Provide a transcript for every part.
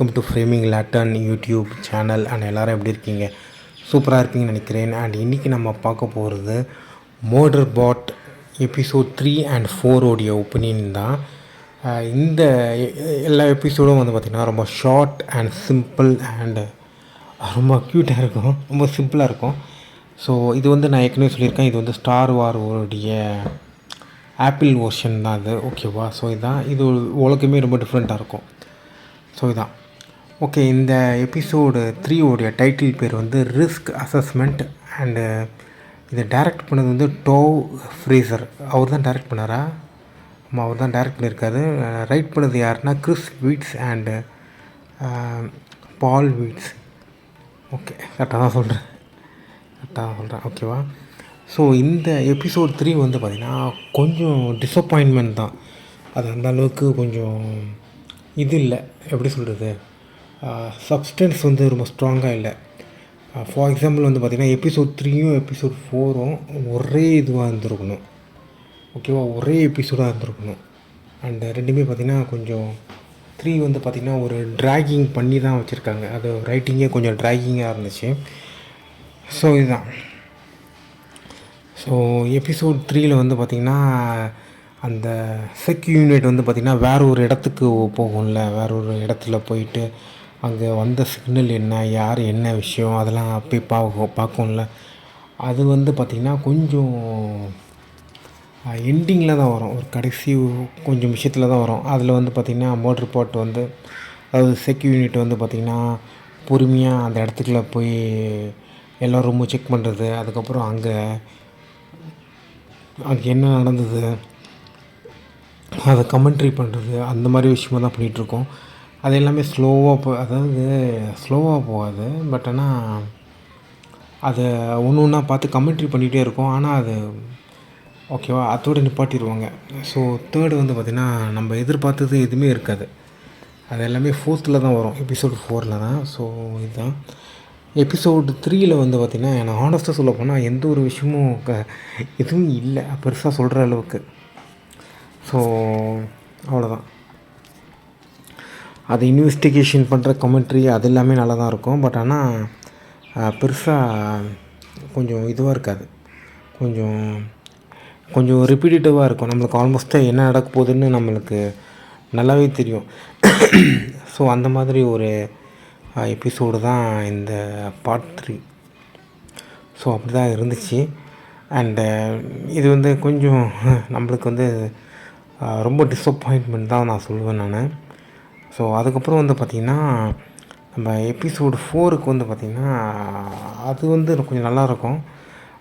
Welcome to framing லேட்டன் YouTube channel. And எல்லோரும் எப்படி இருக்கீங்க? சூப்பராக இருக்கீங்கன்னு நினைக்கிறேன். அண்ட் இன்றைக்கி நம்ம பார்க்க போகிறது மோட்டர் பாட் எபிசோட் 3 and 4 உடைய ஒப்பீனியன் தான். இந்த எல்லா எபிசோடும் வந்து பார்த்திங்கன்னா ரொம்ப ஷார்ட் அண்ட் சிம்பிள் அண்ட் ரொம்ப க்யூட்டாக இருக்கும், ரொம்ப சிம்பிளாக இருக்கும். ஸோ இது வந்து நான் ஏற்கனவே சொல்லியிருக்கேன், இது வந்து ஸ்டார் வாரோடைய ஆப்பிள் ஓஷன் தான் அது, ஓகேவா? ஸோ இதுதான், இது உலகமே ரொம்ப டிஃப்ரெண்ட்டாக இருக்கும். ஸோ இதான் ஓகே. இந்த எபிசோடு 3 உடைய டைட்டில் பேர் வந்து ரிஸ்க் அசஸ்மெண்ட். அண்டு இதை டைரக்ட் பண்ணது வந்து டோவ் ஃப்ரேசர். அவர் தான் டைரக்ட் பண்ணாரா? ஆமாம், அவர் தான் டைரக்ட் பண்ணியிருக்காரு. ரைட் பண்ணது யாருன்னா Chris Weitz and Paul Weitz. Okay, கரெக்டாக தான் சொல்கிறேன், ஓகேவா? ஸோ இந்த எபிசோட் 3 வந்து பார்த்திங்கன்னா கொஞ்சம் டிஸப்பாயின்மெண்ட் தான். அது அந்த அளவுக்கு கொஞ்சம் இது இல்லை, எப்படி சொல்கிறது, சப்ஸ்டன்ஸ் வந்து ரொம்ப ஸ்ட்ராங்காக இல்லை. ஃபார் எக்ஸாம்பிள் வந்து பார்த்திங்கன்னா எபிசோட் 3யும் எபிசோட் 4ம் ஒரே இதுவாக இருந்திருக்கணும், ஓகேவா? ஒரே எபிசோடாக இருந்திருக்கணும். அண்டு ரெண்டுமே பார்த்திங்கன்னா கொஞ்சம் 3 வந்து பார்த்திங்கன்னா ஒரு ட்ராகிங் பண்ணி தான் வச்சுருக்காங்க. அது ரைட்டிங்கே கொஞ்சம் ட்ராகிங்காக இருந்துச்சு. ஸோ இதுதான். ஸோ எபிசோட் 3ல் வந்து பார்த்திங்கன்னா அந்த செக் யூனிட் வந்து பார்த்திங்கன்னா வேறு ஒரு இடத்துக்கு போகும்ல, வேறு ஒரு இடத்துல போயிட்டு அங்கே வந்த சிக்னல் என்ன, யார், என்ன விஷயம், அதெல்லாம் போய் பார்க்கும்ல. அது வந்து பார்த்திங்கன்னா கொஞ்சம் எண்டிங்கில் தான் வரும், ஒரு கடைசி கொஞ்சம் விஷயத்தில் தான் வரும். அதில் வந்து பார்த்திங்கன்னா மோட்டர் பாட் வந்து, அதாவது செக் யூனிட் வந்து பார்த்திங்கன்னா பொறுமையாக அந்த இடத்துக்குள்ள போய் எல்லா ரூமும் செக் பண்ணுறது, அதுக்கப்புறம் அங்கே என்ன நடந்தது அதை கமெண்ட்ரி பண்ணுறது, அந்த மாதிரி விஷயமாக தான் பண்ணிகிட்ருக்கோம். அது எல்லாமே ஸ்லோவாக போகாது, பட் ஆனால் அதை ஒன்று ஒன்றா பார்த்து கமெண்ட்ரி பண்ணிகிட்டே இருக்கும். ஆனால் அது ஓகேவா, அதோடு நிப்பாட்டிடுவாங்க. ஸோ தேர்டு வந்து பார்த்திங்கன்னா நம்ம எதிர்பார்த்தது எதுவுமே இருக்காது. அது எல்லாமே 4th தான் வரும், எபிசோடு 4 தான். ஸோ இதுதான். எபிசோடு 3ல் வந்து பார்த்திங்கன்னா எனக்கு ஹானஸ்ட்டாக சொல்ல போனால் எந்த ஒரு விஷயமும் எதுவும் இல்லை பெருசாக சொல்கிற அளவுக்கு. ஸோ அவ்வளோதான். அது இன்வெஸ்டிகேஷன் பண்ணுற கமெண்ட்ரி அது எல்லாமே நல்லா தான் இருக்கும். பட் ஆனால் பெருசாக கொஞ்சம் இதுவாக இருக்காது, கொஞ்சம் ரிப்பீட்டேட்டிவாக இருக்கும். நம்மளுக்கு ஆல்மோஸ்ட்டாக என்ன நடக்க போகுதுன்னு நம்மளுக்கு நல்லாவே தெரியும். ஸோ அந்த மாதிரி ஒரு எபிசோடு தான் இந்த பார்ட் 3. ஸோ அப்படி தான் இருந்துச்சு. அண்டு இது வந்து கொஞ்சம் நம்மளுக்கு வந்து ரொம்ப டிஸப்பாயின்ட்மெண்ட் தான் நான் சொல்லுவேன் நான். ஸோ அதுக்கப்புறம் வந்து பார்த்திங்கன்னா நம்ம எபிசோடு 4க்கு வந்து பார்த்திங்கன்னா அது வந்து கொஞ்சம் நல்லாயிருக்கும்,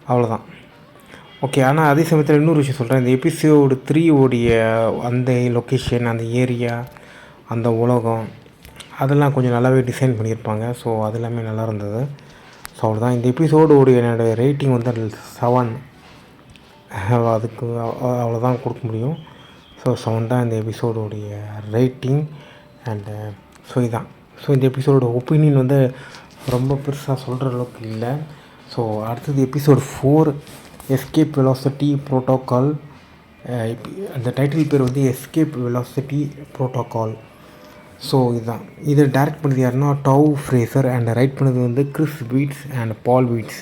அவ்வளோதான். ஓகே. ஆனால் அதே சமயத்தில் இன்னொரு விஷயம் சொல்கிறேன். இந்த எபிசோடு 3 உடைய அந்த லொக்கேஷன், அந்த ஏரியா, அந்த உலகம், அதெல்லாம் கொஞ்சம் நல்லாவே டிசைன் பண்ணியிருப்பாங்க. ஸோ அது எல்லாமே நல்லா இருந்தது. ஸோ அவ்வளோதான். இந்த எபிசோடு என்னோடய ரேட்டிங் வந்து 7. அதுக்கு அவ்வளோதான் கொடுக்க முடியும். ஸோ 7 தான் இந்த எபிசோடுடைய ரேட்டிங். அண்டு ஸோ இதுதான். ஸோ இந்த எபிசோட ஒப்பீனியன் வந்து ரொம்ப பெருசாக சொல்கிற அளவுக்கு இல்லை. ஸோ அடுத்தது எபிசோடு 4 எஸ்கேப் வெலாசிட்டி ப்ரோட்டோக்கால். அந்த டைட்டில் பேர் வந்து எஸ்கேப் வெலாசிட்டி ப்ரோட்டோக்கால். ஸோ இதுதான். இதை டைரக்ட் பண்ணது யாருன்னா டோவ் ஃப்ரேசர். அண்ட் ரைட் பண்ணது வந்து Chris Weitz and Paul Weitz.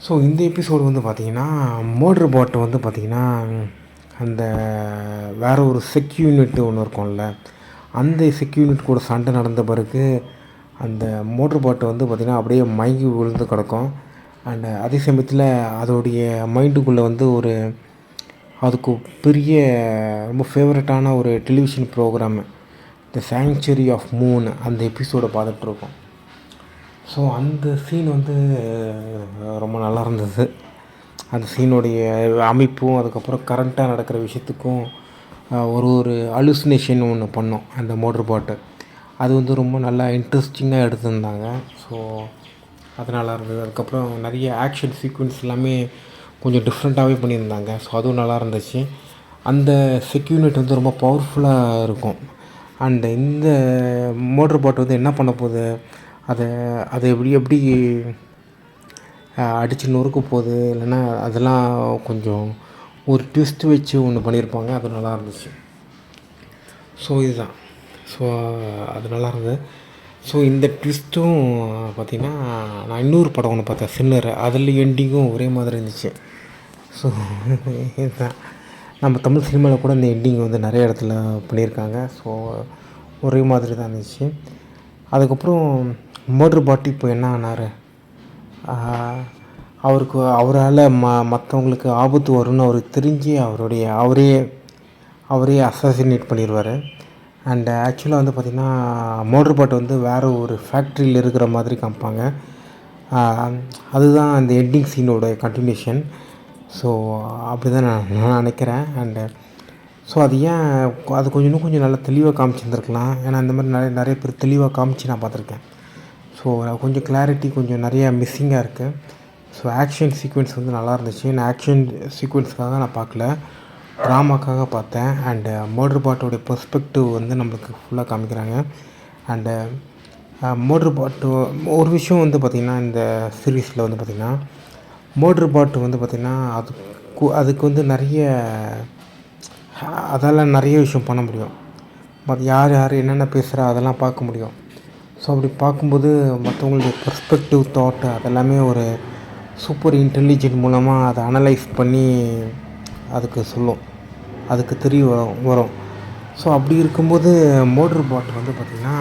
So இந்த எபிசோடு வந்து பார்த்திங்கன்னா மோட்டர் பாட் வந்து பார்த்திங்கன்னா அந்த வேறு ஒரு செக் யூனிட் ஒன்று இருக்கும்ல, அந்த செக் யூனிட் கூட சண்டை நடந்த பிறகு அந்த மோட்டர் பாட்டை வந்து பார்த்திங்கன்னா அப்படியே மயங்கி விழுந்து கிடக்கும். அண்ட் அதே சமயத்தில் அதோடைய மைண்டுக்குள்ளே வந்து அதுக்கு பெரிய ரொம்ப ஃபேவரட்டான ஒரு television programme the sanctuary of moon, அந்த எபிசோடை பார்த்துட்ருக்கோம். ஸோ அந்த சீன் வந்து ரொம்ப நல்லா இருந்தது. அந்த சீனுடைய அமைப்பும் அதுக்கப்புறம் கரண்ட்டாக நடக்கிற விஷயத்துக்கும் ஒரு அலுசினேஷன் ஒன்று பண்ணோம் அந்த மோட்டர் பாட்டு. அது வந்து ரொம்ப நல்லா இன்ட்ரெஸ்டிங்காக எடுத்திருந்தாங்க. ஸோ அது நல்லா இருந்தது. அதுக்கப்புறம் நிறைய ஆக்ஷன் சீக்வன்ஸ் எல்லாமே கொஞ்சம் டிஃப்ரெண்ட்டாகவே பண்ணியிருந்தாங்க. ஸோ அதுவும் நல்லா இருந்துச்சு. அந்த செக் யூனிட் வந்து ரொம்ப பவர்ஃபுல்லாக இருக்கும். அண்டு இந்த மோட்டர் பாட் வந்து என்ன பண்ண போகுது, அதை எப்படி அடித்து நொறுக்க போகுது, இல்லைன்னா அதெல்லாம் கொஞ்சம் ஒரு ட்விஸ்ட் வச்சு ஒன்று பண்ணியிருப்பாங்க. அது நல்லா இருந்துச்சு. ஸோ இதுதான். ஸோ அது நல்லா இருந்தது. ஸோ இந்த ட்விஸ்ட்டும் பார்த்திங்கன்னா, நான் இன்னொரு படம் ஒன்று பார்த்தேன் சின்னர், அதில் எண்டிங்கும் ஒரே மாதிரி இருந்துச்சு. ஸோ இதுதான் நம்ம தமிழ் சினிமாவில் கூட இந்த எண்டிங் வந்து நிறைய இடத்துல பண்ணியிருக்காங்க. ஸோ ஒரே மாதிரி தான் இருந்துச்சு. அதுக்கப்புறம் மோட்ரு பாட்டு இப்போ என்ன ஆனார், அவரால் மற்றவங்களுக்கு ஆபத்து வரும்னு அவருக்கு தெரிஞ்சு அவரே அசாசினேட் பண்ணிடுவார். அண்ட் ஆக்சுவலாக வந்து பார்த்திங்கன்னா மோட்ரு பாட்டு வந்து வேறு ஒரு ஃபேக்ட்ரியில் இருக்கிற மாதிரி காமிப்பாங்க. அதுதான் அந்த எண்டிங் சீனோட கண்டினியூஷன். ஸோ அப்படி தான் நான் நினைக்கிறேன். அண்டு ஸோ அது ஏன் அது இன்னும் கொஞ்சம் நல்லா தெளிவாக காமிச்சிருந்துருக்கலாம். ஏன்னா இந்த மாதிரி நிறைய பேர் தெளிவாக காமிச்சு நான் பார்த்துருக்கேன். ஸோ கொஞ்சம் கிளாரிட்டி கொஞ்சம் நிறையா மிஸ்ஸிங்காக இருக்குது. ஸோ ஆக்ஷன் சீக்வென்ஸ் வந்து நல்லா இருந்துச்சு. நான் ஆக்ஷன் சீக்வென்ஸ்க்காக நான் பார்க்கல, ட்ராமாக்காக பார்த்தேன். அண்டு மோட்ரு பாட்டோடைய பெர்ஸ்பெக்டிவ் வந்து நம்மளுக்கு ஃபுல்லாக காமிக்கிறாங்க. அண்டு மோட்ரு பாட்டு ஒரு விஷயம் வந்து பார்த்திங்கன்னா, இந்த சீரீஸில் வந்து பார்த்திங்கன்னா மோட்ரு பாட்டு வந்து பார்த்திங்கன்னா அதுக்கு வந்து அதால் நிறைய விஷயம் பண்ண முடியும். யார் என்னென்ன பேசுகிறா அதெல்லாம் பார்க்க முடியும். ஸோ அப்படி பார்க்கும்போது மற்றவங்களுடைய பெர்ஸ்பெக்டிவ் தாட் அதெல்லாமே ஒரு சூப்பர் இன்டெலிஜென்ட் மூலமாக அதை அனலைஸ் பண்ணி அதுக்கு சொல்லும், அதுக்கு தெரிய வரும். ஸோ அப்படி இருக்கும்போது மோட்ரு பாட் வந்து பார்த்திங்கன்னா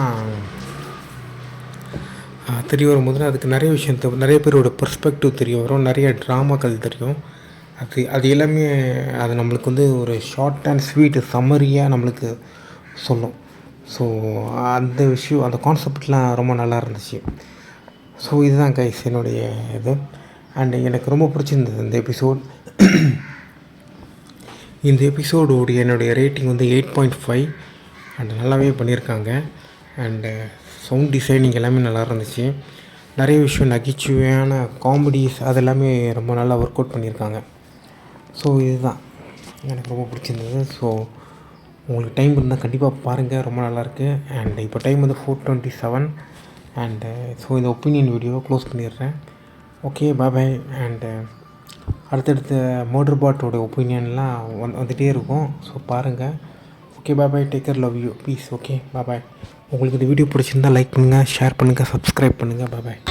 தெரிய வரும்போது அதுக்கு நிறைய விஷயம் நிறைய பேரோட பெர்ஸ்பெக்டிவ் தெரிய வரும், நிறைய ட்ராமாக்கள் தெரியும். அது எல்லாமே அது நம்மளுக்கு வந்து ஒரு ஷார்ட் அண்ட் ஸ்வீட் சம்மரியாக நம்மளுக்கு சொல்லும். ஸோ அந்த விஷயம் அந்த கான்செப்ட்லாம் ரொம்ப நல்லா இருந்துச்சு. ஸோ இதுதான் கைஸ் என்னுடைய இது. அண்டு எனக்கு ரொம்ப பிடிச்சிருந்தது இந்த எபிசோட். இந்த எபிசோடோடைய என்னுடைய ரேட்டிங் வந்து 8.5. அண்டு நல்லாவே பண்ணியிருக்காங்க. அண்டு சவுண்ட் டிசைனிங் எல்லாமே நல்லா இருந்துச்சு. நிறைய விஷயம் நகைச்சுவையான காமெடிஸ் அதெல்லாமே ரொம்ப நல்லா ஒர்க் அவுட் பண்ணியிருக்காங்க. ஸோ இதுதான் எனக்கு ரொம்ப பிடிச்சிருந்தது. ஸோ உங்களுக்கு டைம் இருந்தால் கண்டிப்பாக பாருங்கள், ரொம்ப நல்லாயிருக்கு. அண்ட் இப்போ டைம் வந்து 4:27. அண்டு ஸோ இந்த ஒப்பீனியன் வீடியோவை க்ளோஸ் பண்ணிடுறேன். Okay, bye. அண்டு அடுத்தடுத்த மோட்ரு பாட்டோட ஒப்பீனியன்லாம் வந்துகிட்டே இருக்கும். ஸோ பாருங்கள். Okay, bye. Take care, love you, peace. Okay, bye. உங்களுக்கு இந்த வீடியோ பிடிச்சிருந்தால் லைக் பண்ணுங்கள், ஷேர் பண்ணுங்கள், சப்ஸ்கிரைப் பண்ணுங்கள். பாய்.